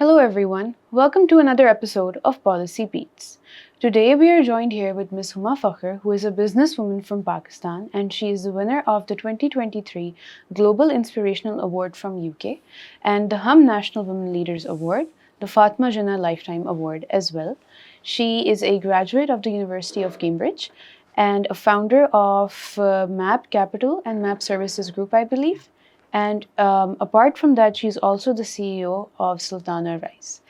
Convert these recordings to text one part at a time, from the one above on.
Hello, everyone. Welcome to another episode of Policy Beats. Today, we are joined here with Ms. Huma Fakhr, who is a businesswoman from Pakistan, and she is the winner of the 2023 Global Inspirational Award from UK and the Hum National Women Leaders Award, the Fatma Jinnah Lifetime Award as well. She is a graduate of the University of Cambridge and a founder of MAP Capital and MAP Services Group, I believe. And apart from that, she's also the CEO of Sultana Rice.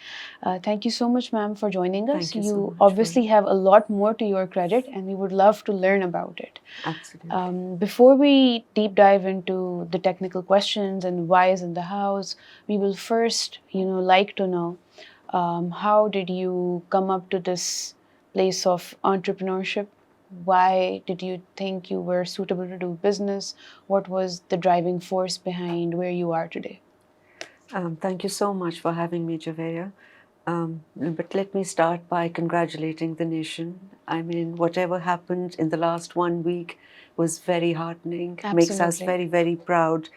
Thank you so much, ma'am, for joining us. Thank you so much obviously have a lot more to your credit, and we would love to learn about it. Absolutely. Before we deep dive into the technical questions and whys and the hows, we will first, like to know how did you come up to this place of entrepreneurship? Why did you think you were suitable to do business? What was the driving force behind where you are today? Thank you so much for having me, Javeria. But let me start by congratulating the nation. I mean, whatever happened in the last 1 week was very heartening, makes us Absolutely. very, very proud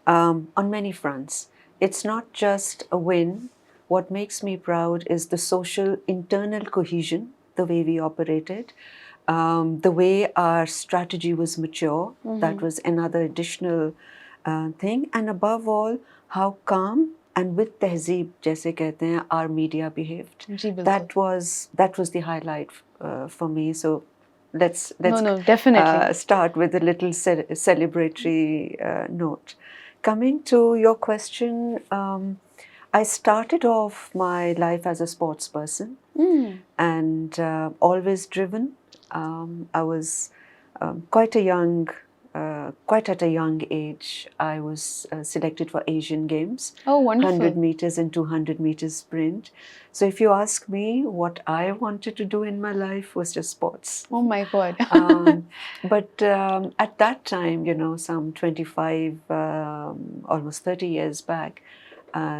on many fronts. It's not just a win. What makes me proud is the social internal cohesion, the way we operated, the way our strategy was mature. That was another additional thing. And above all, how calm and with tehzeeb, jaise kehte hain, our media behaved. जी बिल्कुल. That was the highlight for me. So let's No, definitely. start with a little celebratory note. Coming to your question, I started off my life as a sports person and always driven. I was quite at a young age. I was selected for Asian Games. Oh, wonderful. 100 meters and 200 meters sprint. So if you ask me what I wanted to do in my life was just sports. Oh my God. But at that time, some 25, almost 30 years back,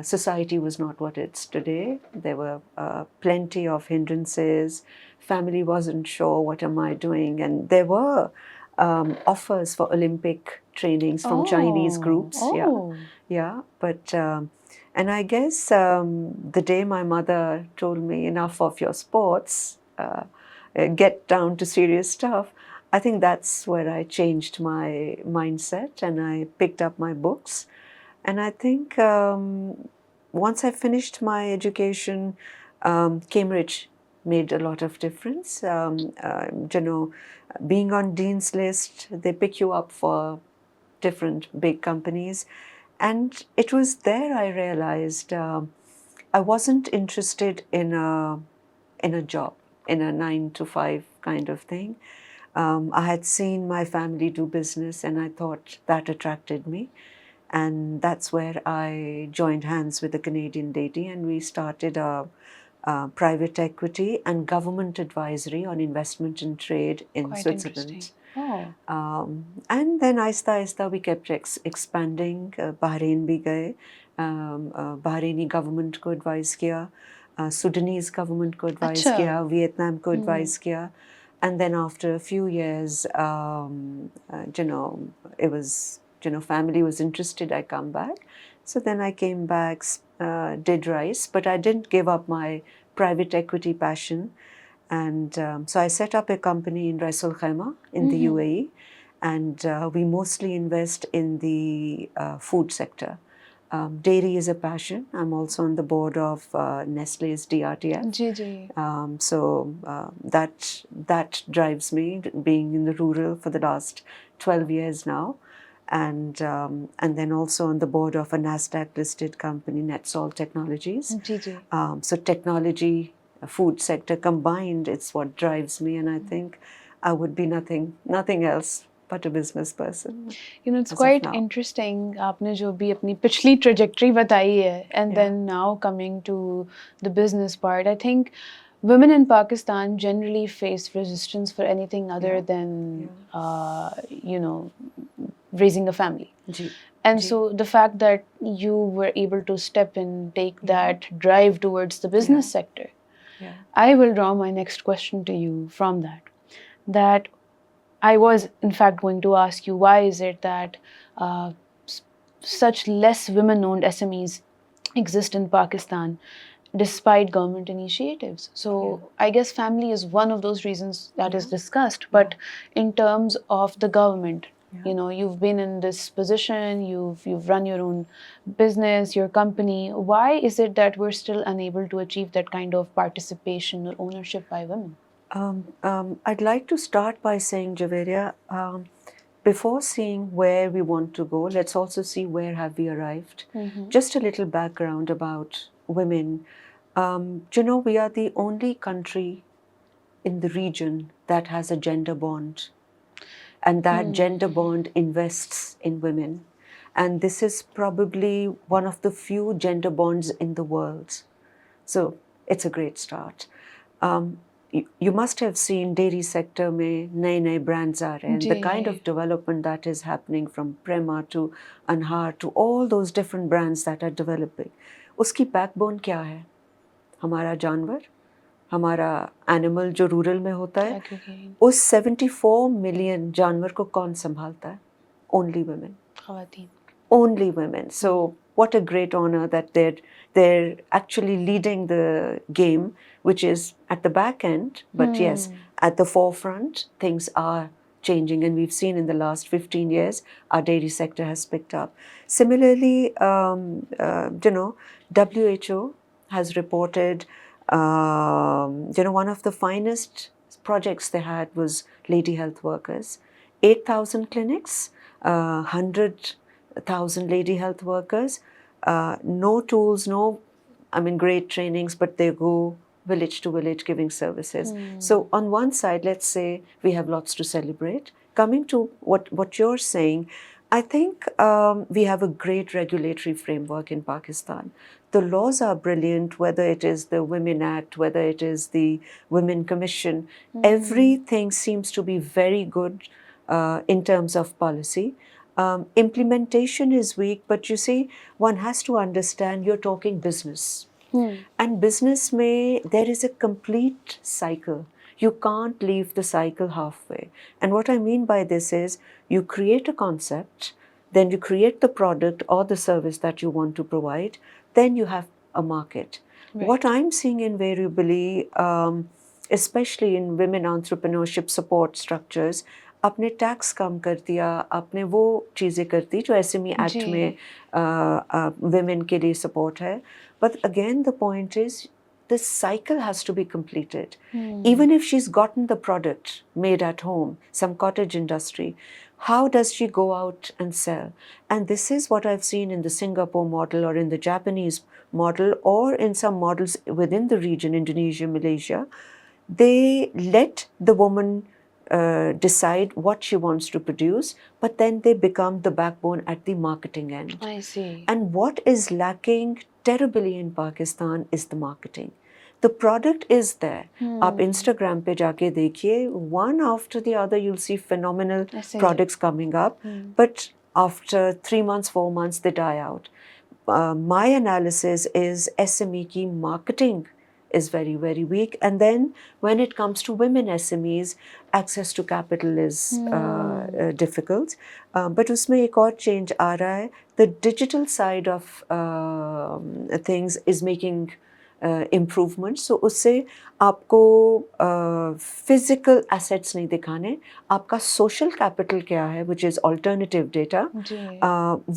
society was not what it's today. There were plenty of hindrances. Family wasn't sure, what am I doing? And there were offers for Olympic trainings from Chinese groups. Yeah. But and I guess the day my mother told me, enough of your sports, get down to serious stuff, I think that's where I changed my mindset and I picked up my books. And I think once I finished my education, Cambridge made a lot of difference. Being on Dean's List, they pick you up for different big companies. And it was there I realized I wasn't interested in a job, in a 9 to 5 kind of thing. I had seen my family do business and I thought that attracted me. And that's where I joined hands with a Canadian lady and we started a private equity and government advisory on investment and trade in Quite Switzerland. interesting. Oh. And then aista we kept expanding. Bahrain bhi gaye. Bahraini government ko advise kiya. Sudanese government ko advise Acha. kiya. Vietnam ko advise kiya. And then after a few years, it was, family was interested, I come back. So then I came back, did Rice, but I didn't give up my private equity passion. And so I set up a company in Ras Al Khaimah in the UAE, and we mostly invest in the food sector. Dairy is a passion. I'm also on the board of Nestle's DRTF. So that drives me, being in the rural for the last 12 years now. And then also on the board of a NASDAQ-listed company, NetSol Technologies. So technology, food sector combined, it's what drives me. And I think I would be nothing else but a business person. It's quite interesting. आपने जो भी अपनी पिछली trajectory बताई है, and then now coming to the business part, I think women in Pakistan generally face resistance for anything other than, raising a family. And so the fact that you were able to step in, take that drive towards the business sector, I will draw my next question to you from that I was in fact going to ask you, why is it that such less women-owned SMEs exist in Pakistan despite government initiatives. So I guess family is one of those reasons that is discussed. But in terms of the government, you know, you've been in this position, you've run your own business, your company. Why is it that we're still unable to achieve that kind of participation or ownership by women? I'd like to start by saying, Javeria, before seeing where we want to go, let's also see where have we arrived. Just a little background about women. You know, we are the only country in the region that has a gender bond, and that gender bond invests in women. And this is probably one of the few gender bonds in the world. So it's a great start. You must have seen dairy sector में नए brands आ रहे हैं. The kind of development that is happening from Prema to Anhar to all those different brands that are developing. उसकी backbone क्या है? हमारा जानवर, हमारा animal जो rural में होता है, उस 74 million जानवर को कौन संभालता है? Only women. Only women. So what a great honor that they're actually leading the game, which is at the back end, but yes, at the forefront, things are changing, and we've seen in the last 15 years, our dairy sector has picked up. Similarly, you know, WHO has reported, you know, one of the finest projects they had was lady health workers. 8,000 clinics, 100,000 lady health workers, no tools, great trainings, but they go village to village giving services. So on one side, let's say we have lots to celebrate. Coming to what you're saying, I think we have a great regulatory framework in Pakistan. The laws are brilliant, whether it is the Women Act, whether it is the Women Commission. Everything seems to be very good in terms of policy. Implementation is weak, but you see, one has to understand you're talking business. And business there is a complete cycle. You can't leave the cycle halfway. And what I mean by this is, you create a concept, then you create the product or the service that you want to provide, then you have a market. What I'm seeing invariably, especially in women entrepreneurship support structures, आपने tax कम कर दिया, आपने वो चीज़ें कर दी जो SME act में women के लिए support है. But again, the point is, this cycle has to be completed. Even if she's gotten the product made at home, some cottage industry, how does she go out and sell? And this is what I've seen in the Singapore model or in the Japanese model or in some models within the region, Indonesia, Malaysia. They let the woman decide what she wants to produce, but then they become the backbone at the marketing end. I see. And what is lacking terribly in Pakistan is the marketing. The product is there. आप Instagram पे जाके देखिए, one after the other you'll see phenomenal products coming up, but after 3 months, 4 months, they die out. My analysis is SME की marketing is very, very weak. And then when it comes to women SMEs, access to capital is difficult. But उसमें एक और change आ रहा है. The digital side of things is making improvements. So उससे आपको physical assets नहीं दिखाने, आपका social capital क्या है, which is alternative data,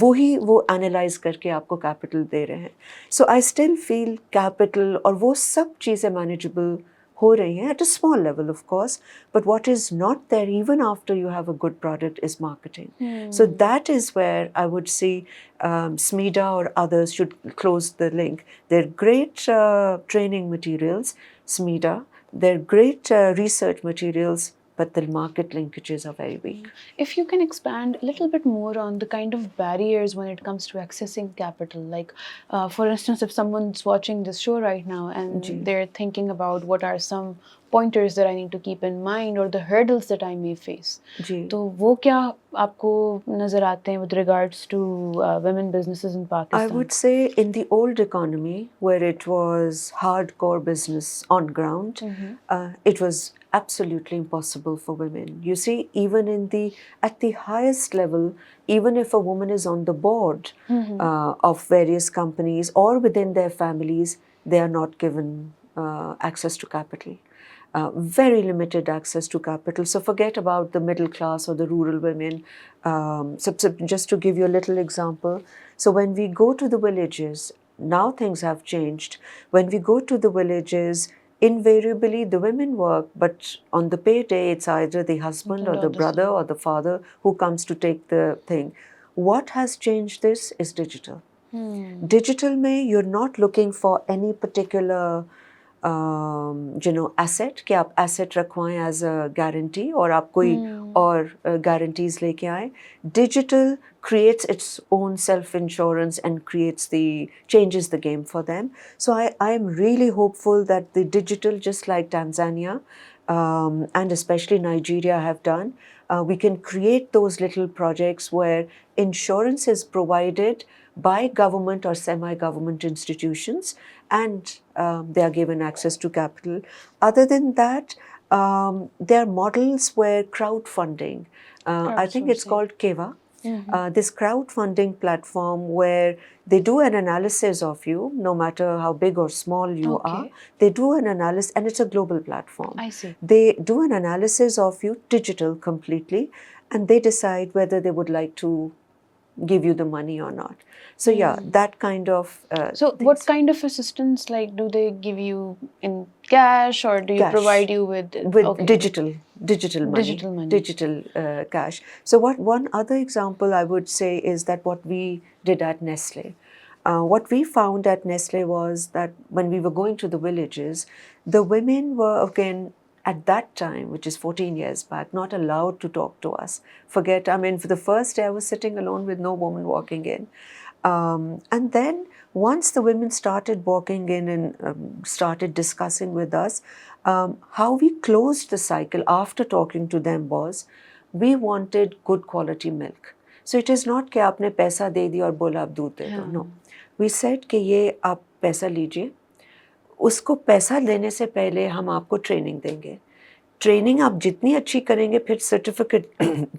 वो analyze करके आपको capital दे रहे हैं. So I still feel capital और वो सब चीज़ें manageable हो रही हैं at a small level, of course, but what is not there even after you have a good product is marketing. So that is where I would see SMEDA or others should close the link. They're great training materials, SMEDA, they're great research materials, but the market linkages are very weak. If you can expand a little bit more on the kind of barriers when it comes to accessing capital, like for instance, if someone's watching this show right now and they're thinking about what are some pointers that I need to keep in mind or the hurdles that I may face, तो वो क्या आपको नजर आते हैं with regards to women businesses in Pakistan? I would say in the old economy where it was hardcore business on ground, it was absolutely impossible for women. You see, even at the highest level, even if a woman is on the board of various companies or within their families, they are not given access to capital. Very limited access to capital. So forget about the middle class or the rural women. So just to give you a little example, so when we go to the villages, now things have changed. When we go to the villages, invariably the women work, but on the payday, it's either the husband or the brother or the father who comes to take the thing. What has changed this is digital. Digital में you're not looking for any particular asset कि आप asset रखवाएं as a guarantee और आप कोई और guarantees लेके आए. Digital creates its own self-insurance and changes the game for them. So I am really hopeful that the digital, just like Tanzania and especially Nigeria have done, we can create those little projects where insurance is provided by government or semi-government institutions, and they are given access to capital. Other than that, there are models where crowdfunding, I think it's called Keva, this crowdfunding platform where they do an analysis of you, no matter how big or small you are. They do an analysis, and it's a global platform. I see. They do an analysis of you, digital completely, and they decide whether they would like to give you the money or not. So yeah, that kind of So what kind of assistance, like, do they give you in cash, or do you provide you with digital money, digital cash? So one other example I would say is that what we did at Nestle. What we found at Nestle was that when we were going to the villages, the women were, again, at that time, which is 14 years back, not allowed to talk to us. For the first day I was sitting alone with no woman walking in. And then once the women started walking in and started discussing with us, how we closed the cycle after talking to them was, we wanted good quality milk. So it is not कि आपने पैसा दे दिया और बोला आप दूध दे दो. No. We said कि ये आप पैसा लीजिए, उसको पैसा देने से पहले हम आपको ट्रेनिंग देंगे. ट्रेनिंग आप जितनी अच्छी करेंगे फिर सर्टिफिकेट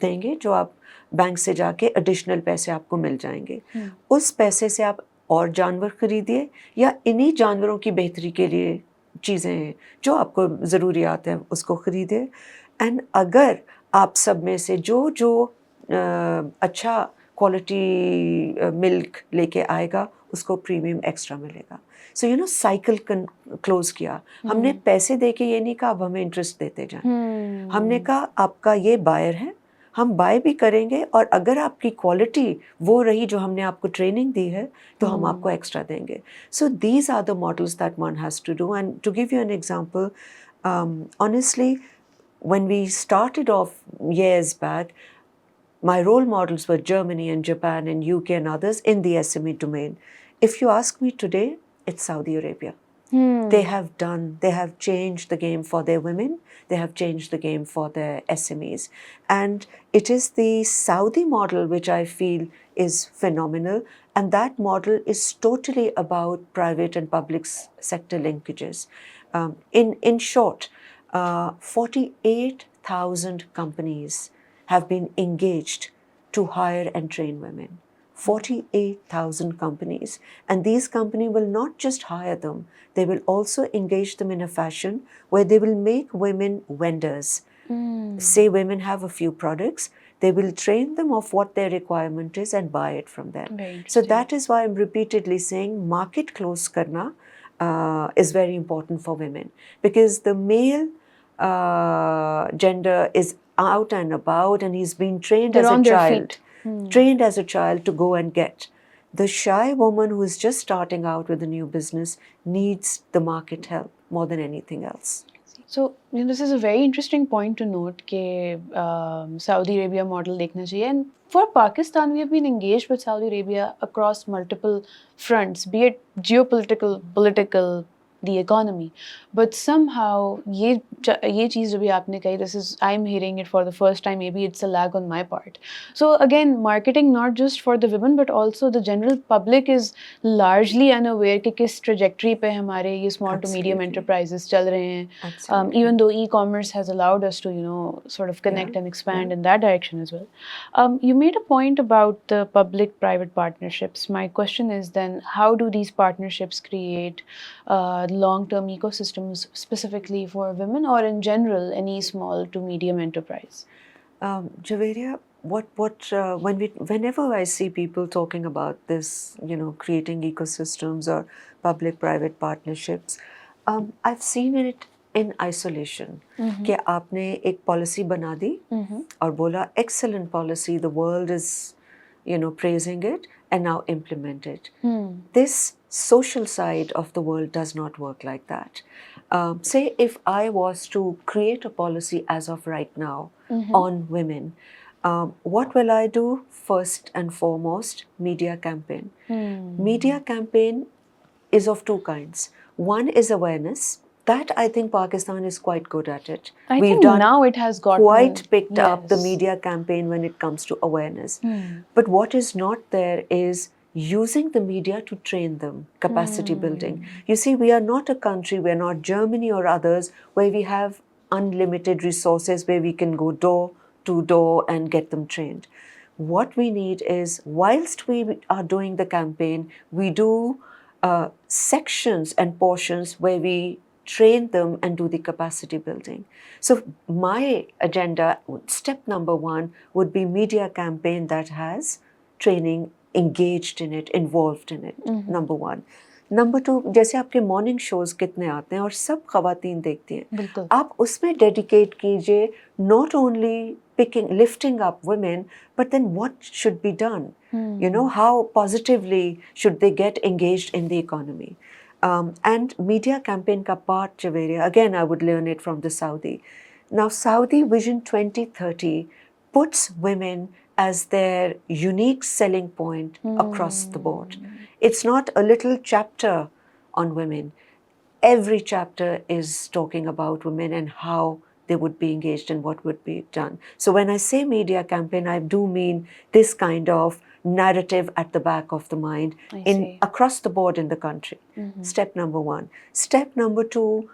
देंगे जो आप बैंक से जाके एडिशनल पैसे आपको मिल जाएंगे. उस पैसे से आप और जानवर खरीदिए या इन्हीं जानवरों की बेहतरी के लिए चीज़ें जो आपको ज़रूरियात है उसको खरीदिए. एंड अगर आप सब में से जो अच्छा क्वालिटी मिल्क लेके आएगा उसको प्रीमियम एक्स्ट्रा मिलेगा. सो साइकिल क्लोज किया. हमने पैसे दे के ये नहीं कहा अब हमें इंटरेस्ट देते जाएं. हमने कहा आपका ये बायर है, हम बाय भी करेंगे और अगर आपकी क्वालिटी वो रही जो हमने आपको ट्रेनिंग दी है तो हम आपको एक्स्ट्रा देंगे. So these are the models that one has to do. And to give you an example, honestly when we started off years back, my role models were Germany and Japan and UK and others in the SME domain. If you ask me today, it's Saudi Arabia. They have changed the game for their women. They have changed the game for their SMEs. And it is the Saudi model which I feel is phenomenal. And that model is totally about private and public sector linkages. In short, 48,000 companies have been engaged to hire and train women. 48,000 companies. And these companies will not just hire them, they will also engage them in a fashion where they will make women vendors. Say women have a few products, they will train them of what their requirement is and buy it from them. So that is why I'm repeatedly saying market close karna is very important for women, because the male gender is out and about and he's been trained as a child. Trained as a child to go and get. The shy woman who is just starting out with a new business needs the market help more than anything else. So, this is a very interesting point to note that Saudi Arabia model dekhna chahiye. And for Pakistan, we have been engaged with Saudi Arabia across multiple fronts, be it geopolitical, political, the economy. But somehow یہ چیز جو بھی آپ نے کہی, this is I'm hearing it for the first time, maybe it's a lag on my part. So again, marketing not just for the women but also the general public is largely unaware کہ کس trajectory پہ ہمارے یہ small to medium Absolutely. enterprises چل رہے ہیں. Absolutely. Even though e-commerce has allowed us to, sort of connect and expand in that direction as well. You made a point about the public-private partnerships. My question is then, how do these partnerships create long-term ecosystems specifically for women or in general any small to medium enterprise? Javeria, whenever I see people talking about this, creating ecosystems or public-private partnerships, I've seen it in isolation. کہ آپ نے ایک policy بنا دی اور بولا excellent policy, the world is praising it, and now implement it. This social side of the world does not work like that. Say if I was to create a policy as of right now on women, what will I do? First and foremost, media campaign. Media campaign is of two kinds. One is awareness. That I think Pakistan is quite good at it. I think now it has gotten quite picked up the yes. media campaign when it comes to awareness. But what is not there is using the media to train them, capacity building. You see, we are not a country, we are not Germany or others, where we have unlimited resources, where we can go door to door and get them trained. What we need is, whilst we are doing the campaign, we do sections and portions where we train them and do the capacity building. So my agenda, step number 1 would be media campaign that has training engaged in it, involved in it. Number 1. Number 2, جیسے آپ کے morning shows کتنے آتے ہیں اور سب خواتین دیکھتی ہیں, آپ اس میں ڈیڈیکیٹ کیجئے, not only lifting up women, but then what should be done? How positively should they get engaged in the economy? And media campaign ka part, Javeria, again I would learn it from the Saudi. Now Saudi Vision 2030 puts women as their unique selling point across the board. It's not a little chapter on women. Every chapter is talking about women and how they would be engaged and what would be done. So when I say media campaign, I do mean this kind of narrative at the back of the mind across the board in the country. Step number 1. Step number 2,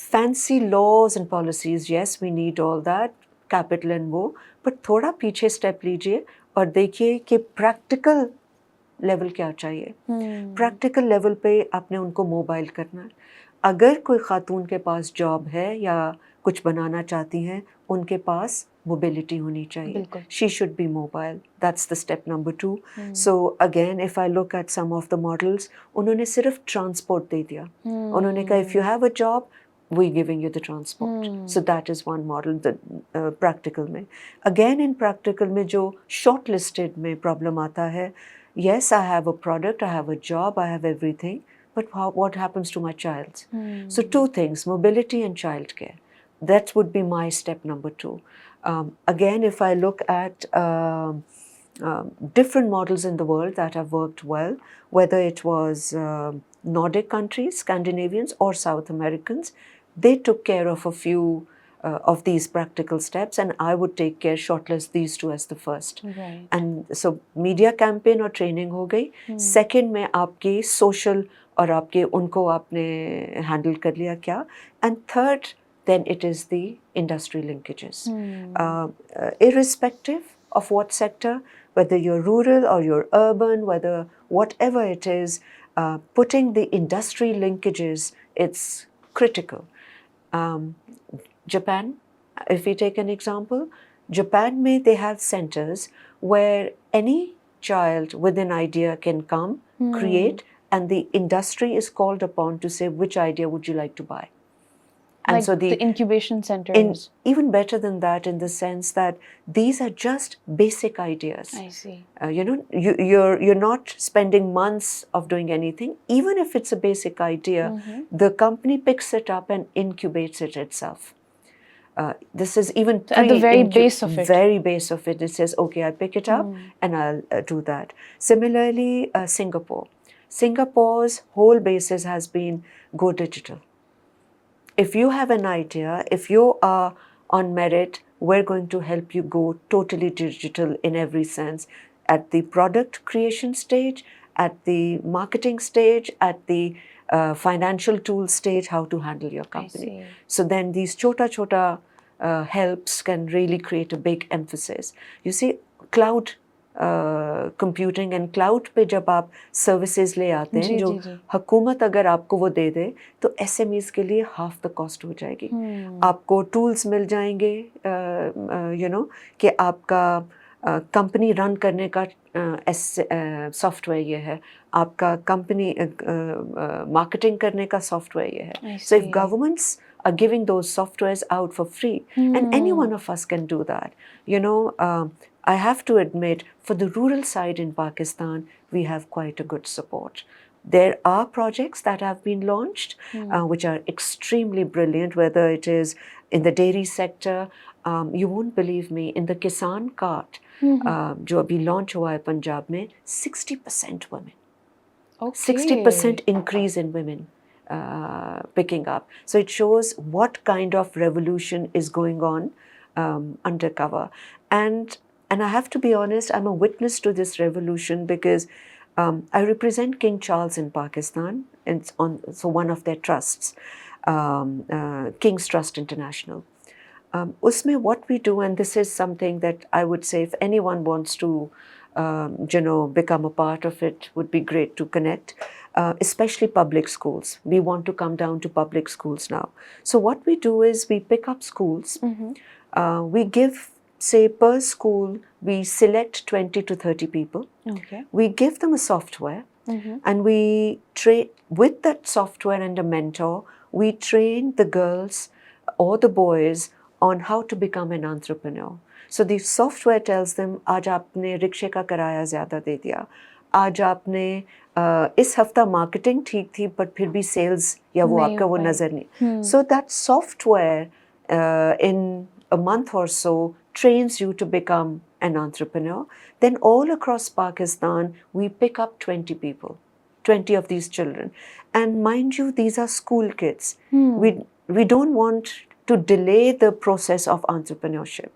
fancy laws and policies. Yes, we need all that, capital and wo, but thoda piche step lijiye aur dekhiye ki practical level kya chahiye. Practical level pe aapne unko mobile karna hai. اگر کوئی خاتون کے پاس job ہے یا کچھ بنانا چاہتی ہیں, ان کے پاس موبلٹی ہونی چاہیے. She should be mobile. That's the step number 2. So again if I look at some of the models, انہوں نے صرف ٹرانسپورٹ دے دیا. انہوں نے کہا if you have a job we giving you the transport. So that is one model. Practical میں again in practical میں جو شارٹ لسٹڈ میں پرابلم آتا ہے, yes I have a product, I have a job, I have every thing, but what happens to my child? So 2 things, mobility and child care. That would be my step number 2. Again, if I look at different models in the world that have worked well, whether it was Nordic countries, Scandinavians or South Americans, they took care of a few of these practical steps, and I would take care, shortlist these 2 as the first. Right. And so media campaign اور training ہو گئی. Second میں آپ کی social اور آپ کے ان کو آپ نے ہینڈل کر لیا کیا. And third, then it is the industry linkages. Irrespective of what sector, whether you're rural or you're urban, whether whatever it is, putting the industry linkages, it's critical. Japan, if we take an example, Japan may they have centers where any child with an idea can come, create, and the industry is called upon to say which idea would you like to buy. And like so the incubation centers. Even better than that, in the sense that these are just basic ideas. I see. You're not spending months of doing anything. Even if it's a basic idea, the company picks it up and incubates it itself. This is even at the very base of it. Very base of it. It says, okay, I'll pick it up and I'll do that. Similarly, Singapore. Singapore's whole basis has been go digital. If you have an idea, if you are on merit, we're going to help you go totally digital in every sense, at the product creation stage, at the marketing stage, at the financial tool stage, how to handle your company. So then these chota helps can really create a big emphasis. You see, cloud computing and cloud पे जब आप services ले आते हैं जो हुकूमत अगर आपको वो दे दे तो SMEs के लिए half the cost हो जाएगी. आपको tools मिल जाएंगे you know कि आपका कंपनी रन करने का सॉफ्टवेयर ये है, आपका कंपनी मार्केटिंग करने का सॉफ्टवेयर ये है. So if governments are giving those softwares out for free, and any one of us can do that, you know, I have to admit, for the rural side in Pakistan, we have quite a good support. There are projects that have been launched, which are extremely brilliant, whether it is in the dairy sector. You won't believe me, in the Kisan Cart, जो अभी launch हुआ है पंजाब में, 60% women. 60% increase in women picking up. So it shows what kind of revolution is going on undercover. And I have to be honest, I'm a witness to this revolution because I represent King Charles in Pakistan. It's so one of their trusts, King's Trust International. Usme what we do, and this is something that I would say if anyone wants to you know, become a part of it, would be great to connect, especially public schools. We want to come down to public schools now. So what we do is we pick up schools, we give, say per school, we select 20 to 30 people. We give them a software, and we train with that software and a mentor. We train the girls or the boys on how to become an entrepreneur. So the software tells them, आज आपने रिक्शे का किराया ज़्यादा दे दिया, आज आपने इस हफ्ता मार्केटिंग ठीक थी पर फिर भी सेल्स या वो आपका वो नज़र नहीं. So that software in a month or so trains you to become an entrepreneur. Then all across Pakistan, we pick up 20 people, 20 of these children. And mind you, these are school kids. We don't want to delay the process of entrepreneurship.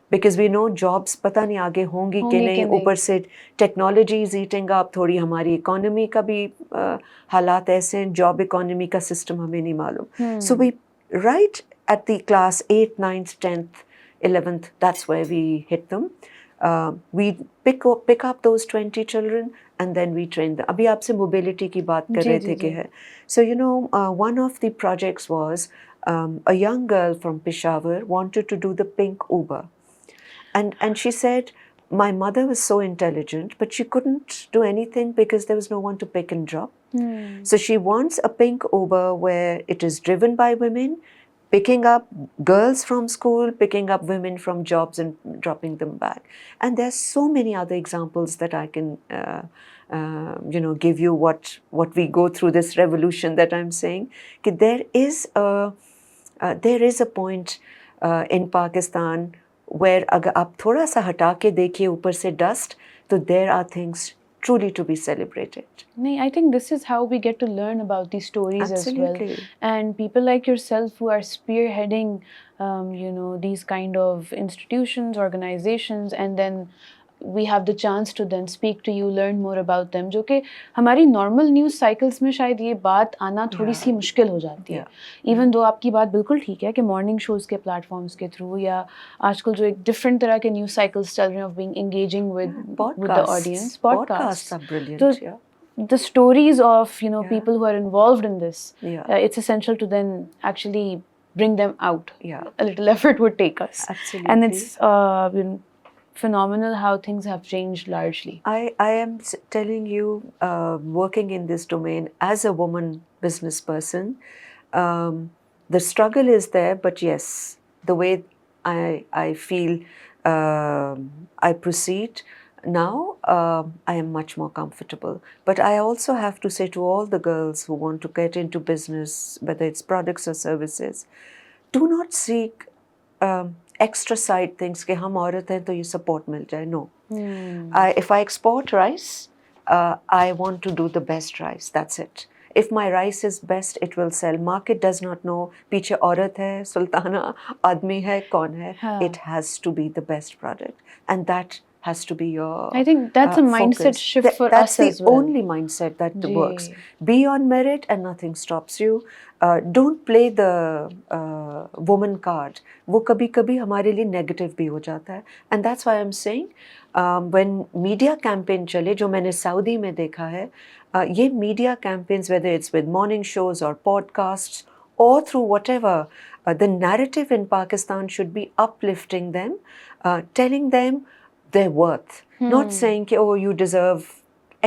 Because we know jobs पता नहीं आगे होंगी कि नहीं, ऊपर से technology is eating up, थोड़ी हमारी economy का भी हालात ऐसे हैं, job economy का system हमें नहीं मालूम. So we right at the class 8th, 9th, 10th, 11th, that's where we hit them. We pick up those 20 children and then we train them. अभी आपसे mobility की बात कर रहे थे कि है. So you know, one of the projects was a young girl from Peshawar wanted to do the pink Uber. And she said, my mother was so intelligent, but she couldn't do anything because there was no one to pick and drop. So she wants a pink Uber where it is driven by women, picking up girls from school, picking up women from jobs and dropping them back. And there's so many other examples that I can, you know, give you what we go through this revolution that I'm saying. There is a point in Pakistan where अगर आप थोड़ा सा हटा के देखिए ऊपर से dust, तो there are things truly to be celebrated. I think this is how we get to learn about these stories as well. And people like yourself who are spearheading, you know, these kind of institutions, organizations, and then we have the chance to then speak to you, learn more about them, जो कि हमारी normal news cycles में शायद ये बात आना थोड़ी सी मुश्किल हो जाती है. Even though आपकी बात बिल्कुल ठीक है कि morning shows के platforms के through या आजकल जो एक different तरह के news cycles चल रहे हैं of being engaging with the audience. Podcasts are brilliant. The stories of, you know, people who are involved in this, it's essential to then actually bring them out. A little effort would take us. Absolutely. And it's you know, phenomenal how things have changed largely. I am telling you, working in this domain as a woman business person, the struggle is there, but yes, the way I feel I proceed now, I am much more comfortable. But I also have to say to all the girls who want to get into business, whether it's products or services, do not seek extra side things कि हम औरत हैं तो ये support मिल जाए. No. If I export rice, I want to do the best rice. That's it. If my rice is best, it will sell. Market does not know پیچھے عورت ہے, سلطانہ آدمی ہے, کون ہے. It has to be the best product, and that has to be your I think that's a mindset focus. shift for That's us the as well. only mindset that Ji. works. Be on merit and nothing stops you. Don't play the woman card. وہ کبھی کبھی ہمارے لیے negative بھی ہو جاتا ہے. And that's why I'm saying when media campaign چلے, جو میں نے سعودی میں دیکھا ہے, یہ media campaigns, whether it's with morning shows or podcasts or through whatever, the narrative in Pakistan should be uplifting them, telling them their worth, not saying کہ oh you deserve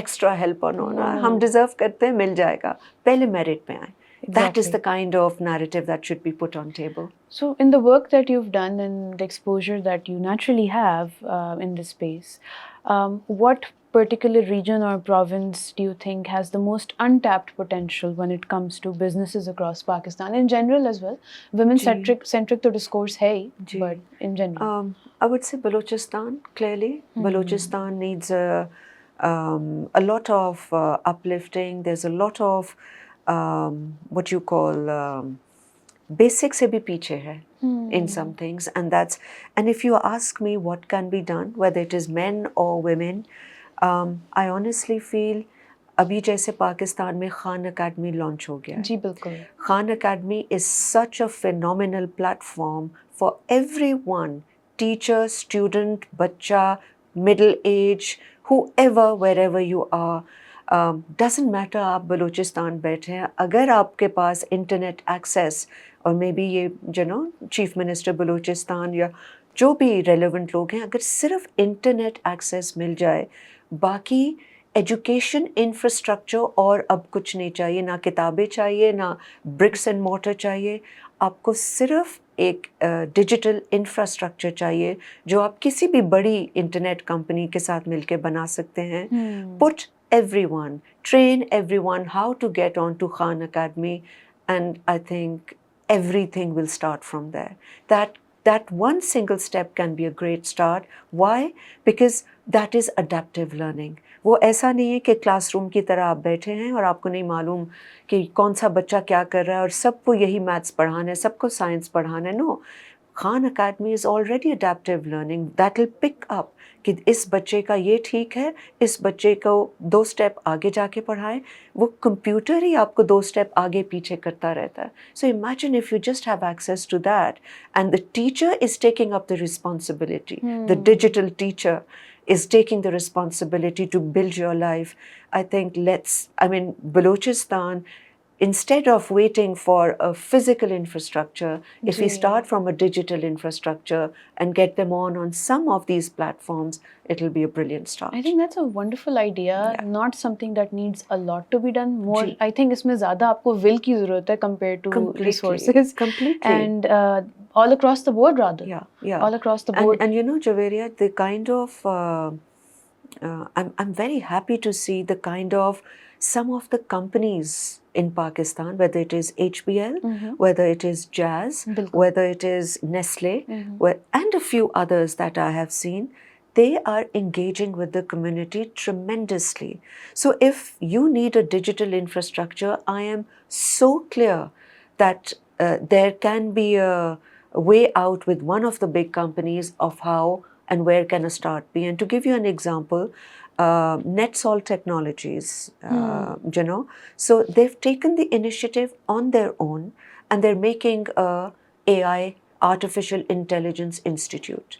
extra help or no, ہم deserve کرتے ہیں, مل جائے گا, پہلے merit پہ آئیں. That is the kind of narrative that should be put on table. So in the work that you've done and the exposure that you naturally have in this space, what particular region or province do you think has the most untapped potential when it comes to businesses across Pakistan in general as well? Women centric to discourse hai, but in general. I would say Balochistan, clearly. Balochistan needs a lot of uplifting. There's a lot of what you call basic se bhi piche hai in some things, and if you ask me what can be done, whether it is men or women, I honestly feel ابھی جیسے پاکستان میں Khan academy launch ہو گیا. جی بالکل. Khan Academy is such a phenomenal platform for everyone, teacher, student, بچہ, middle age, whoever wherever you are, doesn't matter آپ بلوچستان بیٹھے ہیں, اگر آپ کے پاس انٹرنیٹ ایکسیس, اور مے بی یہ جو نو چیف منسٹر بلوچستان یا جو بھی ریلیونٹ لوگ ہیں, اگر صرف انٹرنیٹ ایکسیس مل جائے, باقی ایجوکیشن انفراسٹرکچر اور اب کچھ نہیں چاہیے, نہ کتابیں چاہیے, نہ برکس اینڈ مورٹر چاہیے, آپ کو صرف ایک ڈیجیٹل انفراسٹرکچر چاہیے جو آپ کسی بھی بڑی انٹرنیٹ کمپنی کے ساتھ مل کے بنا سکتے ہیں. Put everyone, train everyone how to get on to Khan Academy, and I think everything will start from there. That one single step can be a great start. Why? Because that is adaptive learning. وہ ایسا نہیں ہے کہ class room کی طرح آپ بیٹھے ہیں اور آپ کو نہیں معلوم کہ کون سا بچہ کیا کر رہا ہے اور سب کو یہی میتھس پڑھانا ہے, سب کو سائنس پڑھانا ہے. No, Khan Academy is already adaptive learning. That will pick up کہ اس بچے کا یہ ٹھیک ہے, اس بچے کو 2 اسٹیپ آگے جا کے پڑھائیں. وہ کمپیوٹر ہی آپ کو 2 اسٹیپ آگے پیچھے کرتا رہتا ہے. So imagine if you just have access to that and the teacher is taking up the responsibility, the digital teacher is taking the responsibility to build your life. I think Balochistan, instead of waiting for a physical infrastructure, if we start from a digital infrastructure and get them on some of these platforms, it will be a brilliant start. I think that's a wonderful idea. Not something that needs a lot to be done. More, I think اس میں زیادہ آپ کو will کی ضرورت ہے compared to resources. Completely. And all across the board rather. Yeah. All across the board. And you know, Javeria, the kind of I'm very happy to see the kind of some of the companies in Pakistan, whether it is HBL, whether it is Jazz, whether it is Nestle, and a few others that I have seen, they are engaging with the community tremendously. So if you need a digital infrastructure, I am so clear that there can be a way out with one of the big companies of how and where can a start be. And to give you an example, NetSol Technologies, you know, so they've taken the initiative on their own and they're making a AI, Artificial Intelligence Institute.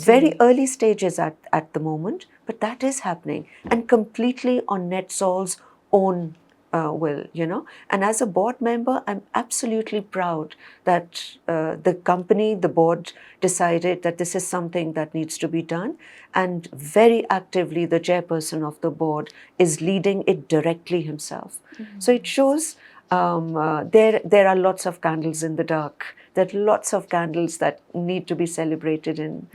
Very early stages at the moment, but that is happening and completely on NetSol's own will, you know. And as a board member, I'm absolutely proud that the company, the board decided that this is something that needs to be done, and very actively the chairperson of the board is leading it directly himself. So it shows there are lots of candles in the dark. There are lots of candles that need to be celebrated in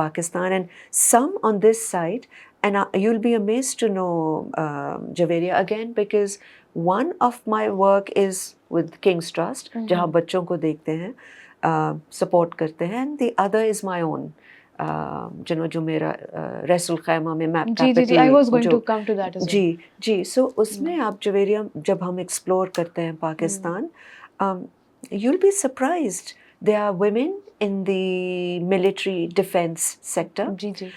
Pakistan, and some on this side. And you'll be amazed to know, Javeria, again, because one of my work is with King's Trust, جہاں بچوں کو دیکھتے ہیں, support کرتے ہیں, and the other is my own جو میرا ریسل خیمہ میں میپ جی جی جی I was going to come to that as well. جی جی سو اس میں آپ جویریہ جب ہم ایکسپلور کرتے ہیں Pakistan you will be surprised they are women in the military defence sector جی جی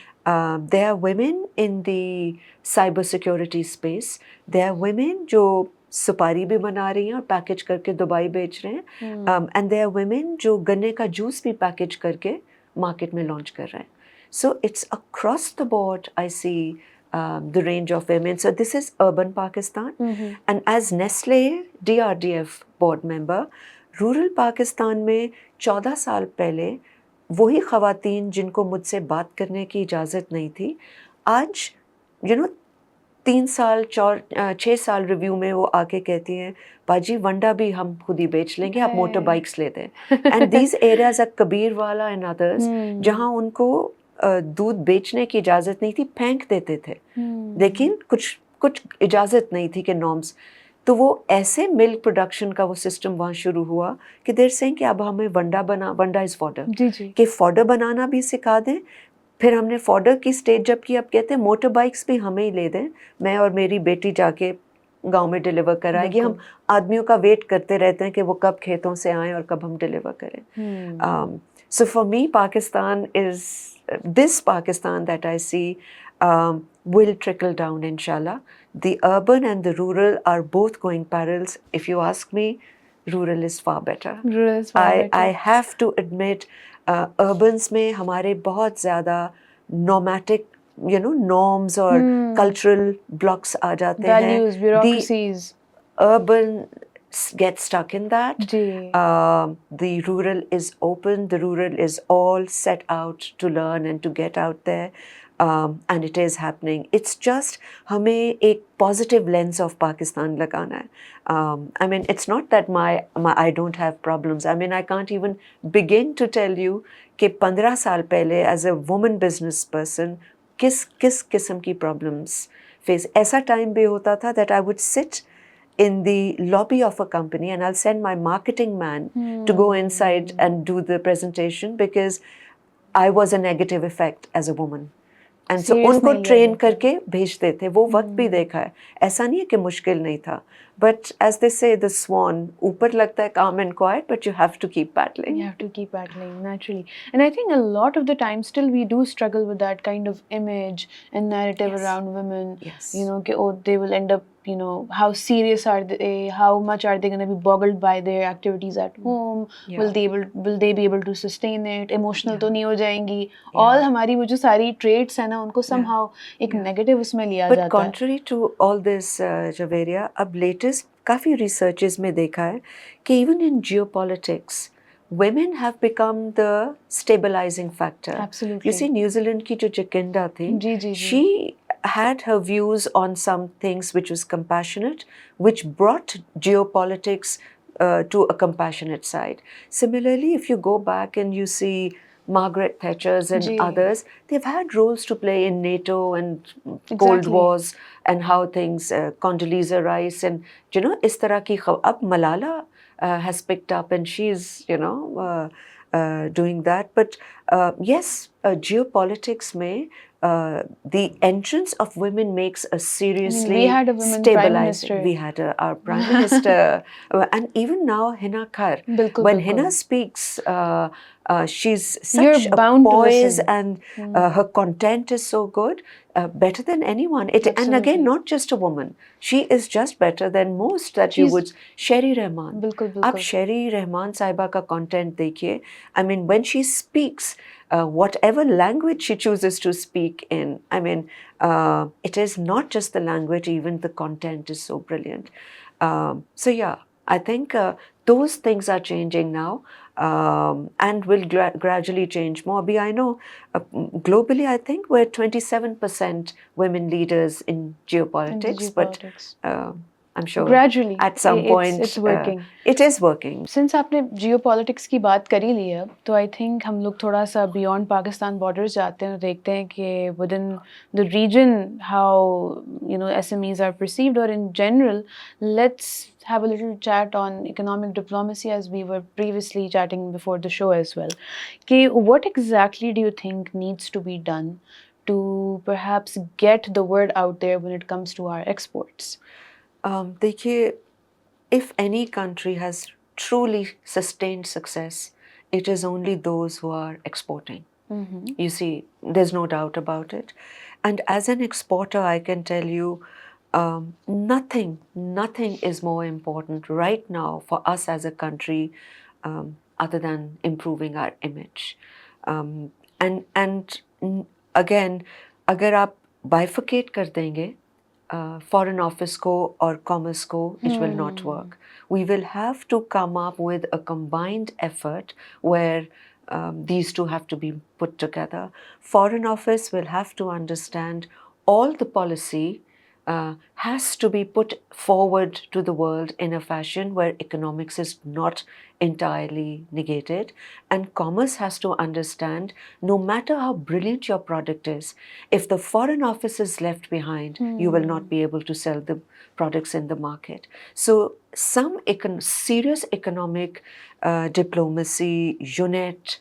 they are women in the cyber security space they are women جو سپاری بھی بنا رہی ہیں اور پیکج کر کے دبئی بیچ رہے ہیں اینڈ دے آر ویمن جو گنے کا جوس بھی پیکج کر کے مارکیٹ میں لانچ کر رہے ہیں so it's across the board I see the range of women. So this is urban Pakistan. And as Nestle DRDF board member, rural Pakistan میں 14 سال پہلے وہی خواتین جن کو مجھ سے بات کرنے کی اجازت نہیں تھی آج 3 سال 6 سال ریویو میں وہ آ کے کہتی ہیں باجی ونڈا بھی ہم خود ہی بیچ لیں گے آپ موٹر بائکس لے دیں. اینڈ دیز ایریاز آر کبیر والا اینڈ ادرس جہاں ان کو دودھ بیچنے کی اجازت نہیں تھی پھینک دیتے تھے لیکن کچھ اجازت نہیں تھی کہ نارمس تو وہ ایسے ملک پروڈکشن کا وہ سسٹم وہاں شروع ہوا کہ دیر سینگ کہ اب ہمیں ونڈا از فوڈر کہ فوڈر بنانا بھی سکھا دیں. پھر ہم نے فوڈر کی اسٹیج جب کی اب کہتے ہیں موٹر بائکس بھی ہمیں ہی لے دیں میں اور میری بیٹی جا کے گاؤں میں ڈلیور کرائے گی. ہم آدمیوں کا ویٹ کرتے رہتے ہیں کہ وہ کب کھیتوں سے آئیں اور کب ہم ڈلیور کریں. So for me Pakistan is this Pakistan that I see will trickle down inshallah. The urban and the rural are both going parallels. If you ask me, rural is far better. Rural is far better. I have to admit urbans میں ہمارے بہت زیادہ normatic norms اور cultural blocks آ جاتے ہیں. Values, bureaucracies. The urban get stuck in that. The rural is open, the rural is all set out to learn and to get out there, and it is happening. It's just ہمیں ایک positive lens of Pakistan لگانا ہے. I mean it's not that I don't have problems. I mean I can't even begin to tell you کہ 15 سال پہلے as a woman business person کس قسم کی problems face. ایسا ٹائم بھی ہوتا تھا that I would sit in the lobby of a company and I'll send my marketing man to go inside and do the presentation because I was a negative effect as a woman. And so ان کو train کر کے بھیجتے تھے. وہ وقت بھی دیکھا ہے. ایسا نہیں ہے کہ مشکل نہیں تھا. But as they say, the swan اوپر لگتا ہے calm and quiet, but you have to keep battling. You have to keep battling, naturally. And I think a lot of the time still we do struggle with that kind of image and narrative around women. Yes. They will end up, how serious are they? How much are they going to be boggled by their activities at home? Will they be able to sustain it? Emotional to نہیں ہو جائیں گی. All ہماری وہ جو ساری traits ہیں نا ان کو somehow ایک negative اس میں لیا جاتا ہے. But contrary to all this, Javeria, اب latest کافی ریسرچز میں دیکھا ہے کہ even in geopolitics women have become the stabilizing factor. Absolutely. You see New Zealand کی جو جکینڈا تھی she had her views on some things which was compassionate, which brought geopolitics to a compassionate side. Similarly, if you go back and you see Margaret Thatcher's and others, they've had roles to play in NATO and Cold Wars and how things, Condoleezza Rice and is tarah ki ab Malala has picked up and she's doing that. But yes, geopolitics mein the entrance of women makes a seriously we had a women prime minister. We had our prime minister and even now Hina Kar. When Hina speaks, she's such a poise and her content is so good, better than anyone. And again, not just a woman. She is just better than most that you would. Sherry Rahman. Ab Sherry Rahman sahiba ka content dekhiye. I mean, when she speaks, whatever language she chooses to speak in, I mean, it is not just the language, even the content is so brilliant. So yeah, I think those things are changing now. And will gradually change more. I know globally I think we're 27% women leaders in geopolitics, but I'm sure Gradually, at some point it's working. it is working. Since आपने जियो politics की बात करी ली है तो I think हम लोग थोड़ा सा बियॉन्ड पाकिस्तान बॉर्डर्स जाते हैं और देखते हैं कि within the region how SMEs are perceived, or in general, let's have a little chat on economic diplomacy as we were previously chatting before the show as well. What exactly do you think needs to be done to perhaps get the word out there when it comes to our exports? دیکھیے, if any country has truly sustained success, it is only those who are exporting. You see, there's no doubt about it. And as an exporter, I can tell you, nothing is more important right now for us as a country, other than improving our image. And again, اگر آپ bifurcate کر دیں گے foreign office کو اور commerce کو, it will not work. We will have to come up with a combined effort where these two have to be put together. Foreign office will have to understand all the policy has to be put forward to the world in a fashion where economics is not entirely negated, and commerce has to understand no matter how brilliant your product is, if the foreign office is left behind, you will not be able to sell the products in the market. So some serious economic diplomacy unit,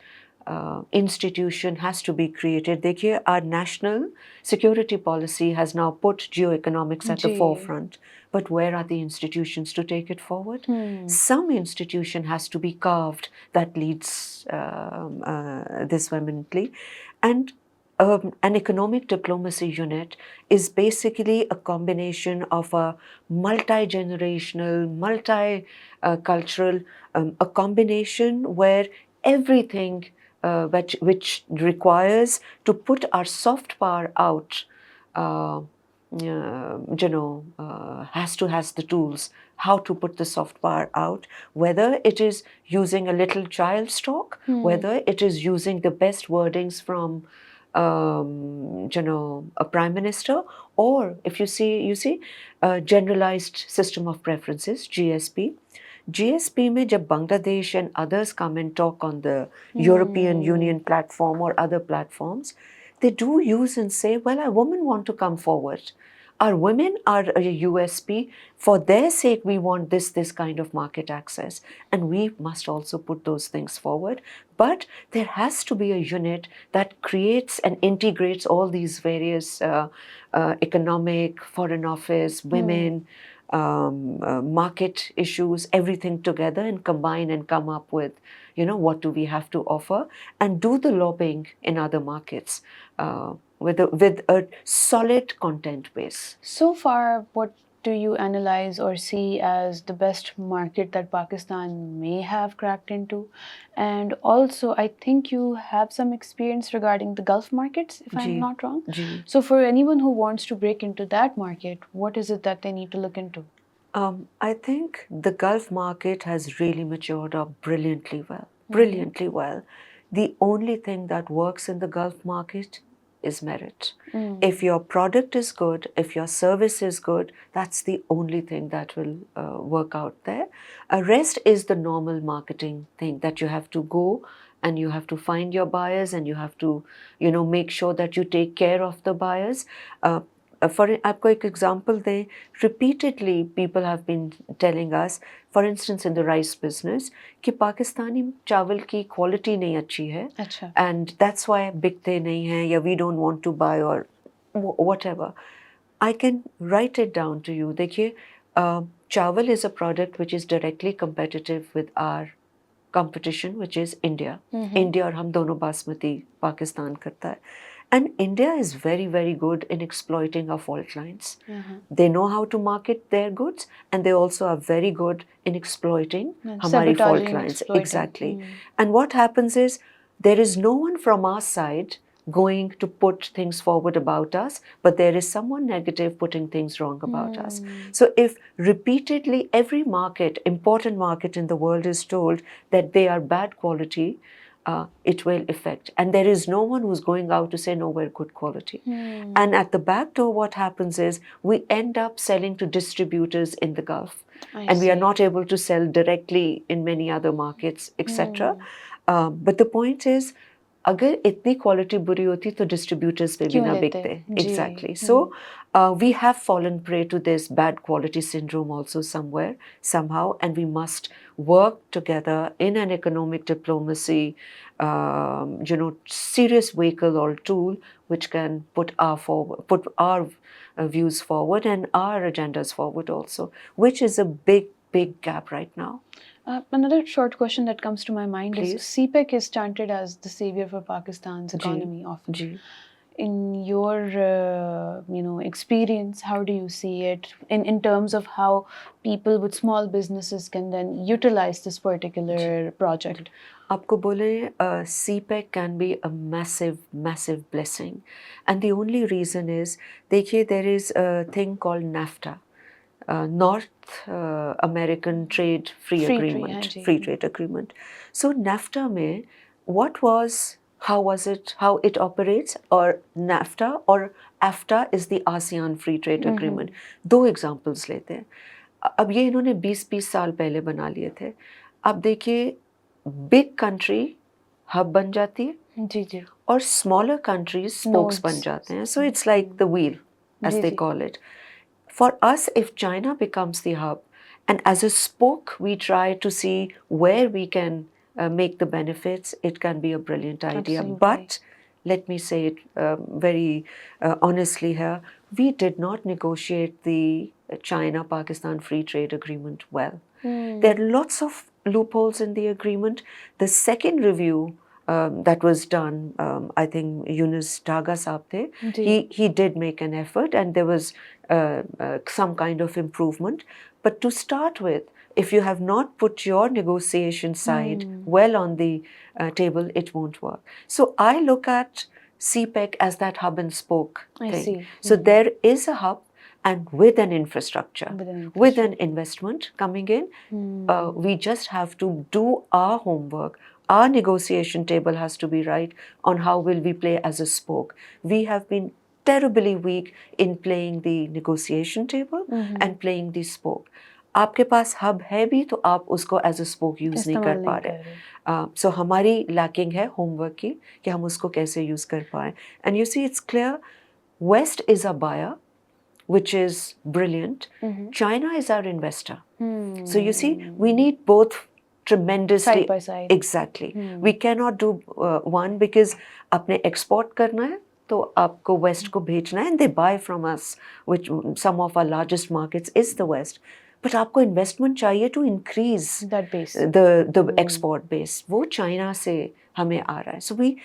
institution has to be created. دیکھیے, our national security policy has now put geoeconomics at the forefront, but where are the institutions to take it forward? Some institution has to be carved that leads this vehemently. And an economic diplomacy unit is basically a combination of a multi-generational, multi-cultural, a combination where everything which requires to put our soft power out, has the tools how to put the soft power out, whether it is using a little child stock, whether it is using the best wordings from a prime minister, or if you see generalized system of preferences, GSP میں جب Bangladesh and others come and talk on the European Union platform or other platforms, they do use and say, well, our women want to come forward. Our women are a USP. For their sake, we want this kind of market access. And we must also put those things forward. But there has to be a unit that creates and integrates all these various economic, foreign office, women, market issues, everything together, and combine and come up with, what do we have to offer, and do the lobbying in other markets with a solid content base. So far, what do you analyze or see as the best market that Pakistan may have cracked into? And also, I think you have some experience regarding the Gulf markets, if I'm not wrong. So for anyone who wants to break into that market, what is it that they need to look into? I think the Gulf market has really matured up brilliantly well. The only thing that works in the Gulf market is merit. If your product is good, if your service is good, that's the only thing that will work out there. Rest is the normal marketing thing that you have to go and you have to find your buyers and you have to, make sure that you take care of the buyers. آپ کو ایک example دیں, repeatedly people have been telling us, for instance in the rice business, کہ پاکستانی چاول کی quality نہیں اچھی ہے, and that's why بکتے نہیں ہیں, یا we don't want to buy or whatever. I can write it down to you. دیکھیے, چاول is a product which is directly competitive with our competition, which is India. India اور ہم دونوں باسمتی پاکستان کرتا ہے. And India is very, very good in exploiting our fault lines. They know how to market their goods, and they also are very good in exploiting hamari fault lines. Exactly. And what happens is, there is no one from our side going to put things forward about us, but there is someone negative putting things wrong about us. So if repeatedly every market, important market in the world is told that they are bad quality, it will affect. And there is no one who's going out to say, no, we're good quality. And at the back door, what happens is we end up selling to distributors in the Gulf. And we are not able to sell directly in many other markets, etc. But the point is, अगर इतनी quality बुरी होती तो distributors पे भी ना बिकते. Exactly. So we have fallen prey to this bad quality syndrome also somewhere, somehow, and we must work together in an economic diplomacy, serious vehicle or tool which can put our views forward and our agendas forward also, which is a big gap right now. Another short question that comes to my mind Please. is CPEC is chanted as the savior for Pakistan's economy often. In your experience, how do you see it in terms of how people with small businesses can then utilize this particular project? आपको बोले CPEC can be a massive blessing, and the only reason is, देखिए, there is a thing called NAFTA. North American Free Trade Agreement. So NAFTA में how it operates, or NAFTA or AFTA is the ASEAN Free Trade Agreement. दो examples लेते हैं. अब ये इन्होंने 20 साल पहले बना लिए थे. अब देखिए, big country hub बन जाती है और smaller countries spokes बन जाते हैं. So it's like the wheel, as they call it. For us, if China becomes the hub, and as a spoke we try to see where we can make the benefits, it can be a brilliant idea. Absolutely. But let me say it very honestly here, we did not negotiate the China-Pakistan Free Trade Agreement well. There are lots of loopholes in the agreement. The second review that was done, I think Yunus Daga Saab the, he did make an effort, and there was some kind of improvement. But to start with, if you have not put your negotiation side well on the table, it won't work. So I look at CPEC as that hub and spoke thing. I see. So there is a hub, and with an infrastructure, with an investment coming in, we just have to do our homework. Our negotiation table has to be right on how will we play as a spoke. We have been terribly weak in playing the negotiation table and playing the spoke. आपके पास hub है भी तो आप उसको as a spoke use नहीं कर पा रहे. सो हमारी लैकिंग है होमवर्क की कि हम उसको कैसे यूज़ कर पाएँ. And you see it's clear, West is a buyer which is brilliant. China is our investor. So you see, we need both tremendously. Side by side. Exactly. We cannot do one, because अपने export करना है तो आपको West को भेजना है, and they buy from us, which some of our largest markets is the West. But आपको investment चाहिए to increase that base, the export base. वो China से हमें आ रहा है. So we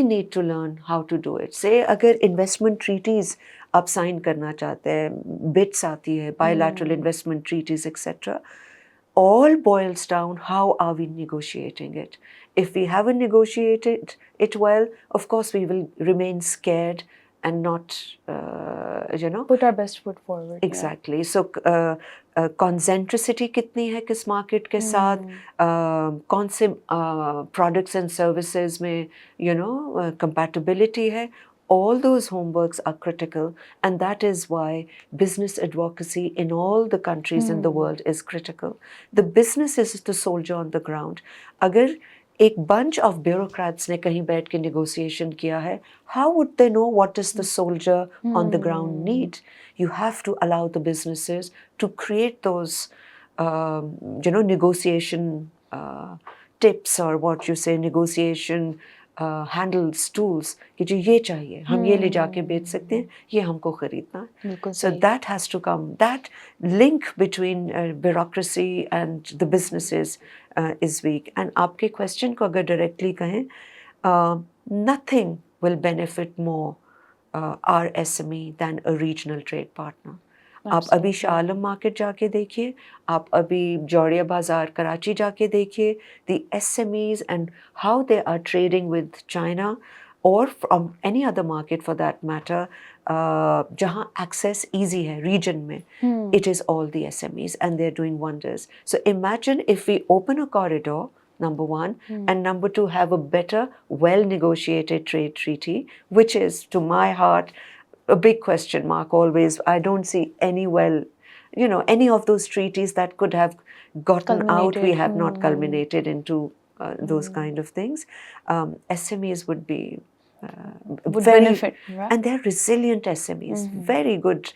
need to learn how to do it. Say अगर investment treaties आप sign करना चाहते हैं, बिट्स आती है, bilateral investment treaties, etc. All boils down, how are we negotiating it? If we haven't negotiated it well, of course we will remain scared and not, put our best foot forward. Exactly. So concentricity कितनी है किस market के साथ, कौन से products and services में, compatibility है. All those homeworks are critical, and that is why business advocacy in all the countries in the world is critical. The business is the soldier on the ground. अगर एक bunch of bureaucrats ने कहीं बैठ के negotiation किया है, how would they know what does the soldier on the ground need? You have to allow the businesses to create those, negotiation tips, or what you say, negotiation handles, tools, कि जो ये चाहिए हम ये ले जाके बेच सकते हैं, ये हमको खरीदना है. So that has to come. That link between bureaucracy and the businesses is weak. And आपके question को अगर directly कहें, nothing will benefit more our SME than a regional trade partner. आप अभी शाह आलम मार्केट जाके देखिए, आप अभी जौड़िया बाज़ार कराची जाके देखिए, the SMEs and how they are trading with China or from any other market for that matter, जहाँ access easy है region में, it is all the SMEs, and they're doing wonders. So imagine if we open a corridor number one, and number two, have a better, well-negotiated trade treaty, which is, to my heart, a big question mark always. I don't see any of those treaties that could have gotten out. We have not culminated into those kind of things. SMEs would be would benefit, right? And they're resilient SMEs, very good.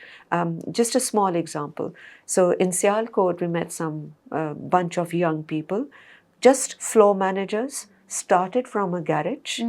Just a small example. So in Sialkot, we met some bunch of young people, just floor managers, started from a garage,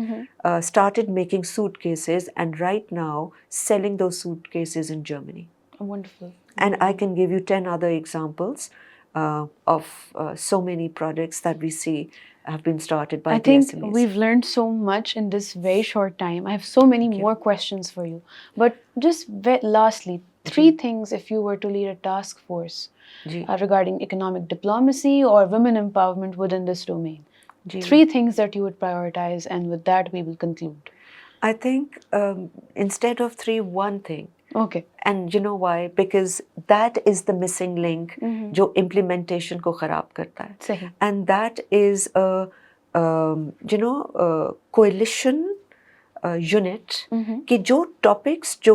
started making suitcases, and right now selling those suitcases in Germany. Wonderful. And I can give you 10 other examples of so many projects that we see have been started by the SMEs. I think we've learned so much in this very short time. I have so many more questions for you. But just lastly, 3 things if you were to lead a task force regarding economic diplomacy or women empowerment within this domain. 3 things that you would prioritize, and with that we will conclude. I think instead of 3, 1 thing. Okay. And you know why? Because that is the missing link जो implementation को खराब करता है. सही. And that is a coalition unit कि जो topics, जो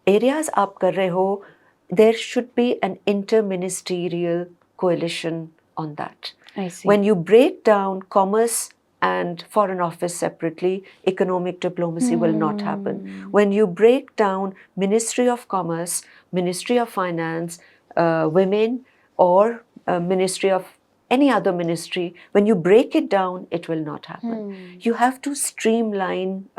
areas आप कर रहे हो, there should be an interministerial coalition on that. I see. When you break down commerce and foreign office separately, economic diplomacy will not happen. When you break down Ministry of Commerce, Ministry of Finance, women, or Ministry of any other ministry, when you break it down, it will not happen. You have to streamline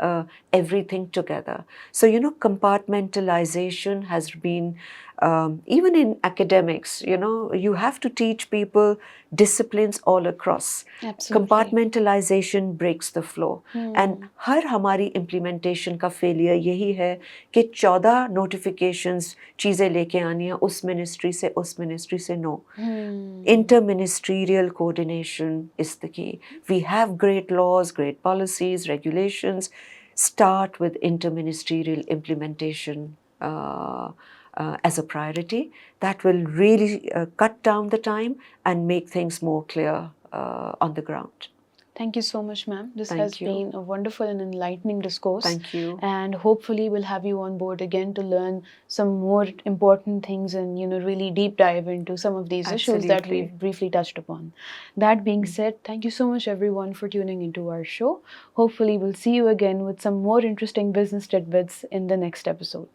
everything together. So, compartmentalization has been, even in academics, you have to teach people disciplines all across. Absolutely. Compartmentalization breaks the flow. And हर हमारी implementation का failure यही है कि 14 notifications चीज़ें लेके आनी है उस ministry से उस ministry से no. Interministerial coordination is the key. We have great laws, great policies, regulations. Start with interministerial implementation as a priority. That will really cut down the time and make things more clear on the ground. Thank you so much, ma'am. This Thank has you. been a wonderful and enlightening discourse. Thank you. And hopefully we'll have you on board again to learn some more important things and, really deep dive into some of these issues that Absolutely. we've briefly touched upon. That being said, thank you so much everyone for tuning into our show. Hopefully we'll see you again with some more interesting business tidbits in the next episode.